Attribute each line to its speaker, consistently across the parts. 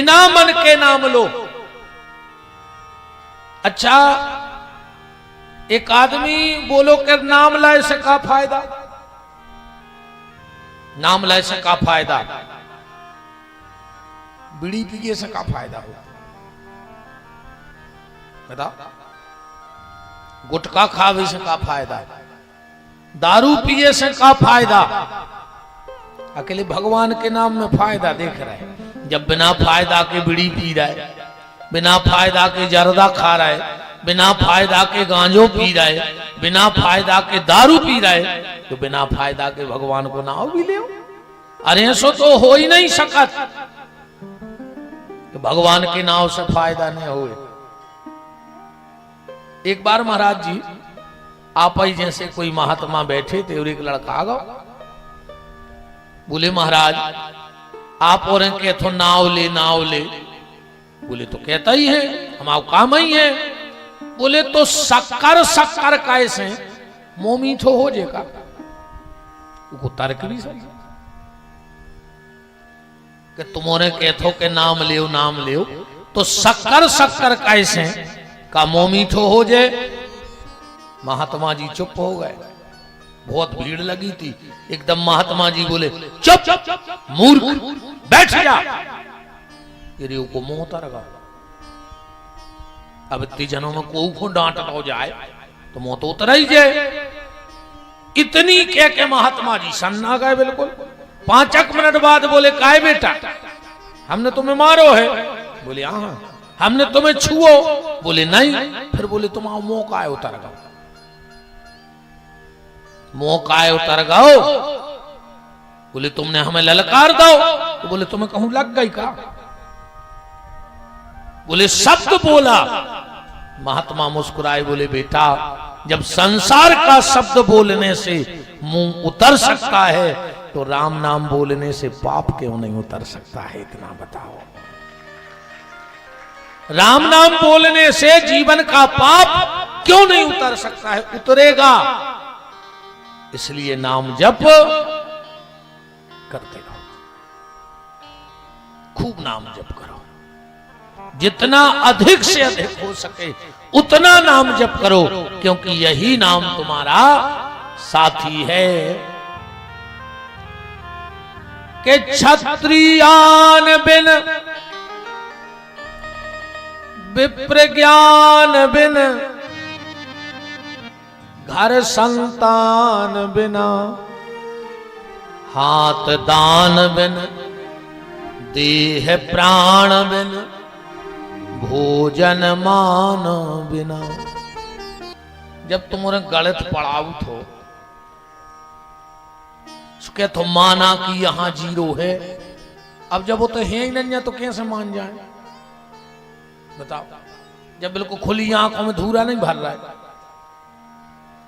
Speaker 1: बिना मन के नाम लो। अच्छा, एक आदमी बोलो कि नाम लाए से का फायदा, नाम लाए से का फायदा, बीड़ी पिए से का फायदा हो बता, गुटखा खावे से का फायदा, दारू पिए से का फायदा। अकेले भगवान के नाम में फायदा देख रहे हैं। जब बिना फायदा के बीड़ी पी रहा है, बिना फायदा के जर्दा खा रहा है, बिना फायदा के गांजो पी रहा है, बिना फायदा के दारू पी रहा है, तो बिना फायदा के भगवान को नाम भी ले। अरे ऐसो तो हो ही नहीं सकत कि भगवान के नाम से फायदा नहीं हो। एक बार महाराज जी आप ही जैसे कोई महात्मा बैठे थे और एक लड़का आ गया, बोले महाराज आप और के तो नाव ले नाव ले। बोले तो कहता ही है, हमारा काम ही है। बोले तो शक्कर शक्कर कैसे मोमी तो हो जेगा, वो तर्क भी सही कि तुम्हारे कहथो के नाम लियो नाम लियो, तो शक्कर शक्कर कैसे का मोमीठो हो जाए। महात्मा जी चुप हो गए, बहुत भीड़ लगी थी। एकदम महात्मा जी बोले चुप मूर्ख बैठ जा। ये को मुंह तरगा, अब इतनी जनों में को डांट हो जाए तो मुंह तो उतर ही जाए। इतनी कह के महात्मा जी सन्ना गए बिल्कुल। 5 मिनट बाद बोले काय बेटा हमने तुम्हें मारो है। बोले हाँ। हमने तुम्हें छुओ। बोले नहीं। फिर बोले तुम आओ मुंह काय उतर गओ, मुंह काय उतर गओ। बोले तुमने हमें ललकार दो। तो बोले तुम्हें कहूं लग गई का। बोले शब्द बोला। महात्मा मुस्कुराए बोले बेटा जब संसार का शब्द बोलने से मुंह उतर सकता है तो राम नाम बोलने से पाप क्यों नहीं उतर सकता है, इतना बताओ। राम नाम बोलने से जीवन का पाप क्यों नहीं उतर सकता है, उतरेगा। इसलिए नाम जप करते रहो, खूब नाम जप करो, जितना अधिक से अधिक हो सके उतना नाम जप करो, क्योंकि यही नाम तुम्हारा साथी है। कि क्षत्रियान बिन विप्र ज्ञान बिन घर संतान बिना हाथ दान बिन देह प्राण बिन भोजन मान बिना। जब तुम्हारे गलत पड़ाव थो उसके तो माना कि यहां जीरो है। अब जब वो तो है ही नहीं तो कैसे मान जाए बताओ। जब बिल्कुल खुली आंखों में धूरा नहीं भर रहा है,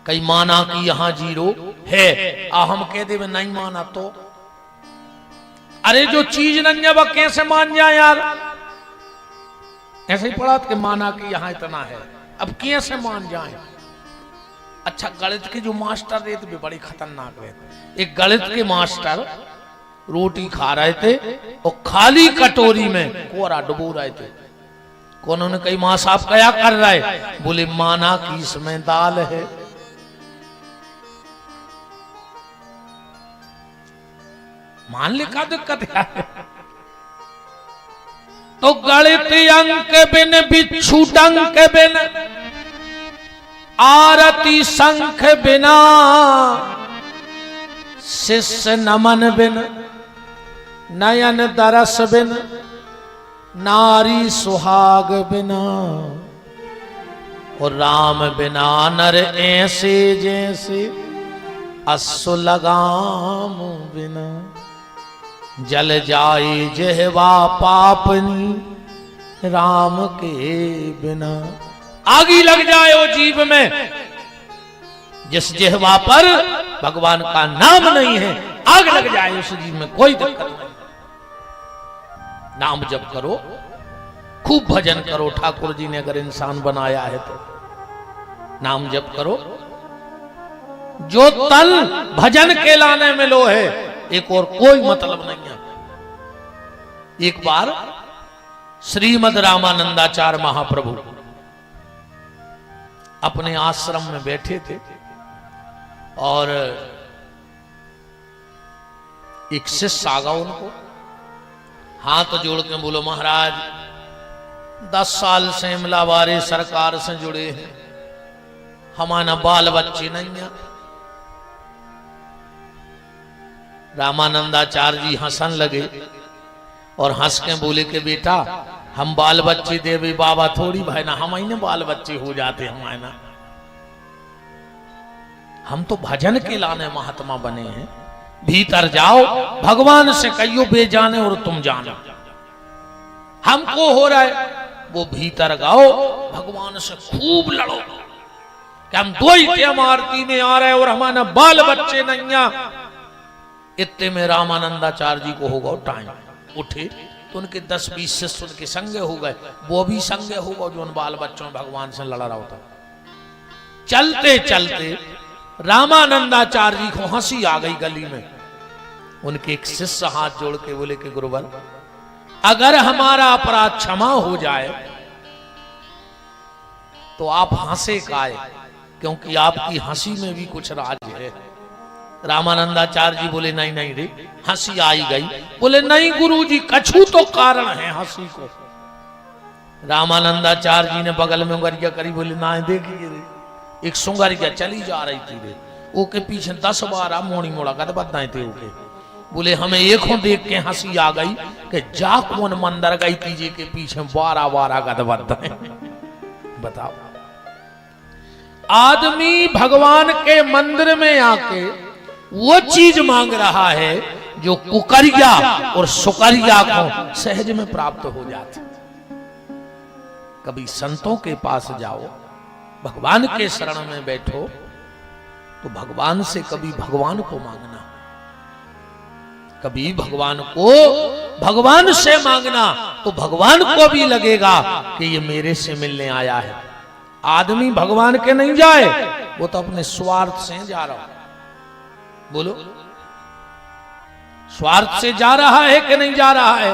Speaker 1: कई माना कि यहां जीरो है आ हम कह दे नहीं माना तो अरे जो चीज नहीं है वह कैसे मान जाए यार। ऐसे ही पढ़ा कि माना कि यहां इतना है, अब कैसे मान जाए। अच्छा गणित के जो मास्टर रहते भी बड़ी खतरनाक रहते। एक गणित के मास्टर रोटी खा रहे थे और खाली कटोरी में कोरा डुबो रहे थे। कौन ने कही मां साहब क्या कर रहा है। बोले माना कि इसमें दाल है। मान ले का दिक्कत है। तो गणित अंक बिन बिच्छू डंक बिन आरती शंख बिना शिष्य नमन बिन नयन दरस बिन नारी सुहाग बिना और राम बिना नर ऐसे जैसे अश्व लगाम बिना जल जाए जेहवा पापनी राम के बिना। आगी लग जाए वो जीव में जिस जेहवा पर भगवान का नाम नहीं है, आग लग जाए उस जीव में, कोई दिक्कत नहीं। नाम जप करो, खूब भजन करो। ठाकुर जी ने अगर इंसान बनाया है तो नाम जप करो। जो तन भजन के लाने में लो है, एक और कोई मतलब नहीं है। एक बार श्रीमद रामानंदाचार्य महाप्रभु अपने आश्रम में बैठे थे और एक शिष्य आ गया उनको, हाथ जोड़ के बोलो महाराज 10 साल से इमलावारे सरकार से जुड़े हैं, हमारा बाल बच्चे नहीं है। रामानंदाचार्य जी हंसन लगे और हंस के बोले कि बेटा हम बाल बच्चे देवे बाबा थोड़ी भाई ना, हम ही बाल बच्चे हो जाते हमारे ना, हम तो भजन के लाने महात्मा बने हैं। भीतर जाओ, भगवान से कहियो बे जाने और तुम जानो, हमको हो रहा है वो भीतर गाओ, भगवान से खूब लड़ो कि हम दो ही आरती में आ रहे और हमारा बाल बच्चे नहीं आ। इतने में रामानंदाचार्य जी को होगा टाइम, उठे तो उनके 10-20 शिष्य उनके संगे हो गए, वो भी संगे होगा जो उन बाल बच्चों में भगवान से लड़ा रहा होता। चलते चलते रामानंदाचार्य जी को हंसी आ गई गली में। उनके एक शिष्य हाथ जोड़ के बोले कि गुरुवर अगर हमारा अपराध क्षमा हो जाए तो आप हंसे काहे, क्योंकि आपकी हंसी में भी कुछ राज है। रामानंदाचार्य जी बोले नहीं नहीं रे, हंसी आई गई। बोले नहीं गुरुजी, कछु तो कारण है हंसी को। रामानंदाचार्य जी ने बगल में उंगरिया करी, बोले ना देखिए रे, एक सुंगरिया चली जा रही थी रे, ओके पीछे 10-12 मोड़ी मोड़ा कर बताए थे ओके। बोले हमें एक देख के हंसी आ गई कि जा कौन मंदिर गई तीजे के पीछे 12-12 गद बताए। बताओ, आदमी भगवान के मंदिर में आके वो चीज मांग रहा है जो कुकरिया और सुकरिया को सहज में प्राप्त हो जाती। कभी संतों के पास जाओ, भगवान के शरण में बैठो तो भगवान से कभी भगवान को मांगना, कभी भगवान को भगवान से मांगना तो भगवान को भी लगेगा कि ये मेरे से मिलने आया है। आदमी भगवान के नहीं जाए, वो तो अपने स्वार्थ से जा रहा। बोलो, स्वार्थ से जा रहा है कि नहीं जा रहा है?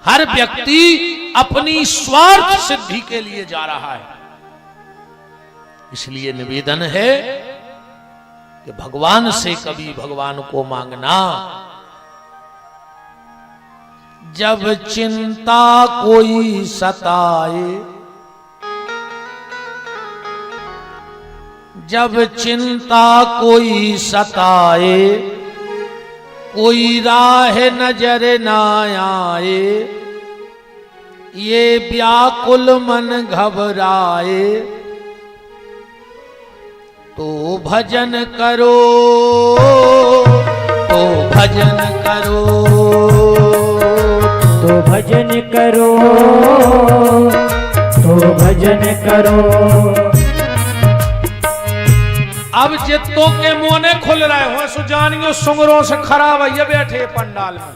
Speaker 1: हर व्यक्ति अपनी स्वार्थ सिद्धि के लिए जा रहा है। इसलिए निवेदन है कि भगवान से कभी भगवान को मांगना। जब चिंता कोई सताए, जब चिंता कोई सताए, कोई राह नजर ना आए, ये व्याकुल मन घबराए, तो भजन करो, तो भजन करो,
Speaker 2: तो भजन करो, तो भजन करो।
Speaker 1: अब जितों के मोने खुल रहे हो सुजानियों सुंगरों से खराब है बैठे पंडाल में।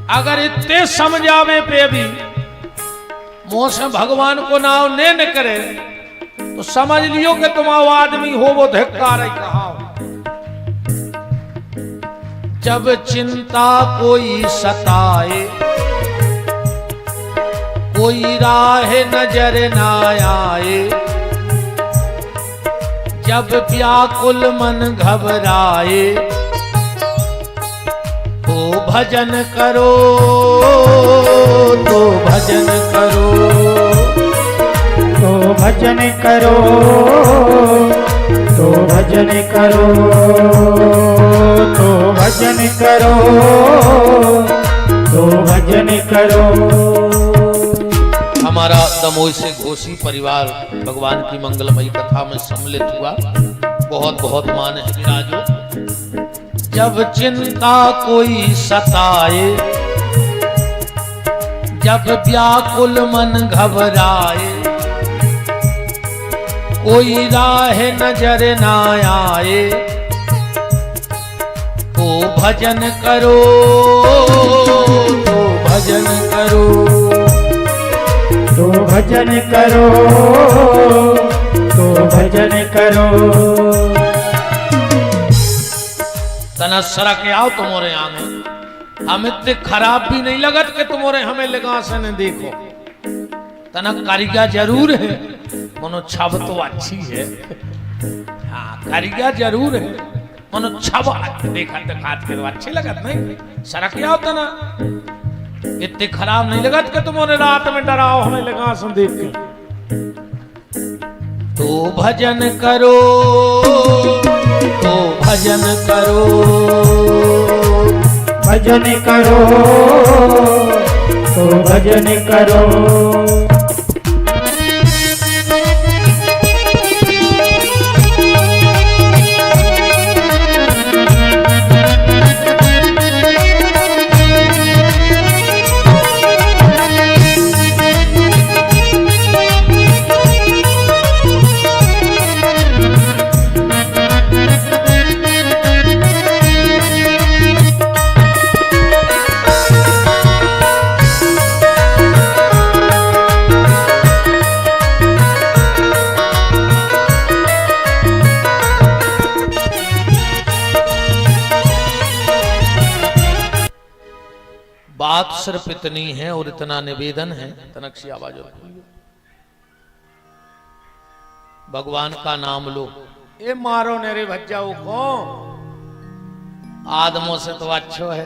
Speaker 1: अगर इतने समझावे पे भी मुंह से भगवान को नाम न करे तो समझ लियो कि तुम आदमी हो वो धिक्कार ही कहा। जब चिंता कोई सताए, कोई राह नजर ना आए, जब व्याकुल मन घबराए, तो भजन करो, तो भजन करो,
Speaker 2: तो भजन करो, तो भजन करो, तो भजन करो, तो भजन करो।
Speaker 1: हमारा दमोह से घोषी परिवार भगवान की मंगलमयी कथा में सम्मिलित हुआ। बहुत बहुत मान है विराजो। जब चिंता कोई सताए, जब व्याकुल मन घबराए, कोई राह नजर ना आए, तो भजन करो, तो भजन करो,
Speaker 2: तो भजन करो, तो भजन करो।
Speaker 1: तना सरा के आओ तुम्हारे आगे हम इतने खराब भी नहीं लगत कि तुम्हारे हमें लगा से न देखो। तना कारिगा जरूर है, मनो छब तो अच्छी है। हाँ कारिगा जरूर है, मनो छब देखा दिखात के तो अच्छी लगत नहीं। सरक जाओ तना, इतने खराब नहीं लगत कि तुम्हारे रात में डराओ हमें लगा से देख के। तो भजन करो, तो भजन करो,
Speaker 2: भजन करो, तो भजन करो।
Speaker 1: बात सिर्फ इतनी है और इतना निवेदन है, तनक्षी आवाज और भगवान का नाम लो। ये मारो नेरे भज्जाओ को, आदमों से तो अच्छो है।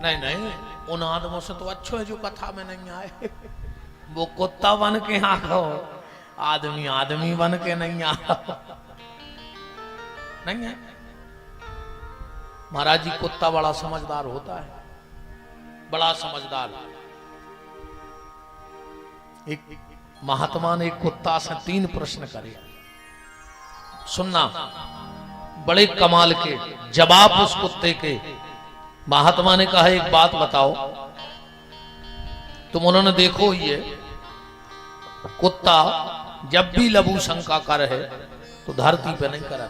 Speaker 1: नहीं नहीं, उन आदमों से तो अच्छो है जो कथा में नहीं आए। वो कुत्ता बन के आखो, आदमी आदमी बन के नहीं आ नहीं है। महाराज जी कुत्ता बड़ा समझदार होता है, बड़ा समझदार। एक महात्मा ने एक कुत्ता से 3 प्रश्न करे, सुनना बड़े कमाल के जवाब उस कुत्ते के। महात्मा ने कहा एक बात बताओ, तुम उन्होंने देखो ये कुत्ता जब भी लघु शंका कर है तो धरती पे नहीं कर,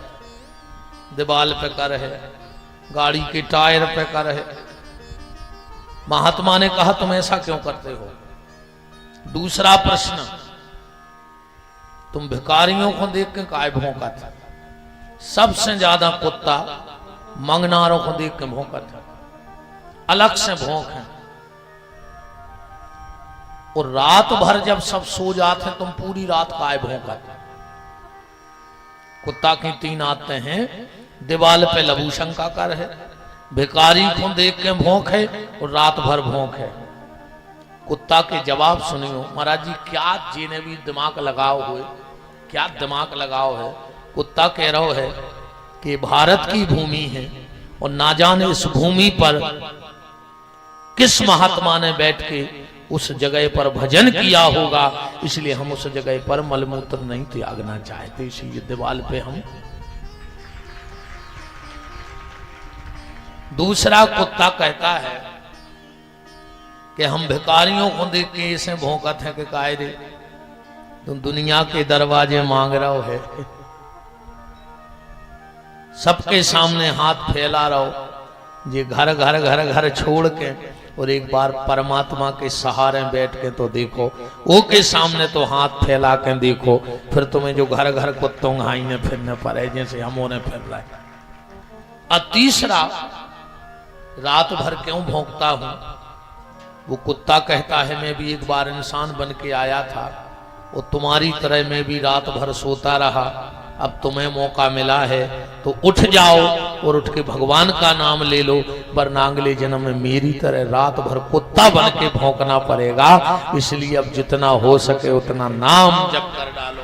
Speaker 1: दीवाल पे कर है, गाड़ी के टायर पे कर है। महात्मा ने कहा तुम ऐसा क्यों करते हो? दूसरा प्रश्न, तुम भिखारियों को देख के काय भौंकत है? सबसे ज्यादा कुत्ता मंगनारों को देख के भौंकत है, अलग से भौंक है। और रात भर जब सब सो जाते तुम पूरी रात काय भौंकत। कुत्ता की 3 आदतें हैं, दीवाल पे लघु शंका कर है, भिखारी को देख के भौंक है और रात भर भौंक है। कुत्ता के जवाब सुनियो महाराज जी, क्या जीने भी दिमाग लगाओ हुए, क्या दिमाग लगाओ है। कुत्ता कह रहा है कि भारत की भूमि है और ना जाने इस भूमि पर किस महात्मा ने बैठ के उस जगह पर भजन किया होगा, इसलिए हम उस जगह पर मलमूत्र नहीं त्यागना चाहते, इसलिए दीवाल पे हम। दूसरा कुत्ता कहता है कि हम भिखारियों को देख के ऐसे भौंकत है कि कायदे तुम दुनिया के दरवाजे मांग रहे है, सबके सामने हाथ फैला रहो, ये घर घर घर घर छोड़ के और एक बार परमात्मा के सहारे बैठ के तो देखो, वो के सामने तो हाथ फैला के देखो, फिर तुम्हें जो घर घर कुत्तों घाईने फिरने पड़े जैसे हम उन्हें फिर रहे। और तीसरा, रात भर क्यों भौंकता हूं? वो कुत्ता कहता है मैं भी एक बार इंसान बन के आया था और तुम्हारी तरह मैं भी रात भर सोता रहा, अब तुम्हें मौका मिला है तो उठ जाओ और उठ के भगवान का नाम ले लो, वरना अगले जन्म में मेरी तरह रात भर कुत्ता बन के भौंकना पड़ेगा। इसलिए अब जितना हो सके उतना नाम जप कर डालो।